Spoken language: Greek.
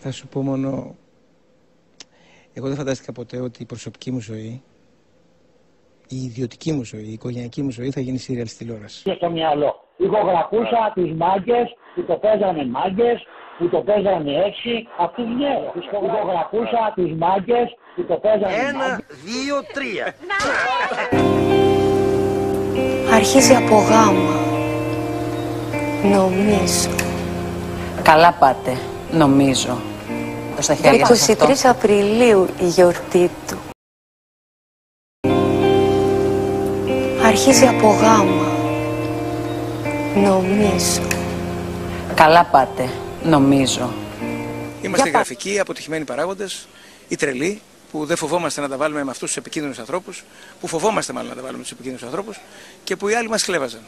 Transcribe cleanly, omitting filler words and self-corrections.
Θα σου πω μόνο, εγώ δεν φαντάστηκα ποτέ ότι η προσωπική μου ζωή, η ιδιωτική μου ζωή, η οικογενειακή μου ζωή θα γίνει σύριαλ στη τηλεόραση. Στο μυαλό. Ηχογραφούσα τους μάγκες που το παίζανε μάγκες, που το παίζανε έξι, αυτούς ναι. Ηχογραφούσα τους μάγκες που το παίζανε μάγκες. 1, 2, 3. Αρχίζει από γάμα. Νομίζω. Καλά πάτε, νομίζω. Στα χέρια σας 23 Απριλίου η γιορτή του. Αρχίζει από γάμα. Νομίζω. Καλά πάτε, νομίζω. Είμαστε γραφικοί, αποτυχημένοι παράγοντες, οι τρελοί, που δεν φοβόμαστε να τα βάλουμε με αυτούς τους επικίνδυνους ανθρώπους, που φοβόμαστε μάλλον να τα βάλουμε με τους επικίνδυνους ανθρώπους και που οι άλλοι μας χλέβαζαν.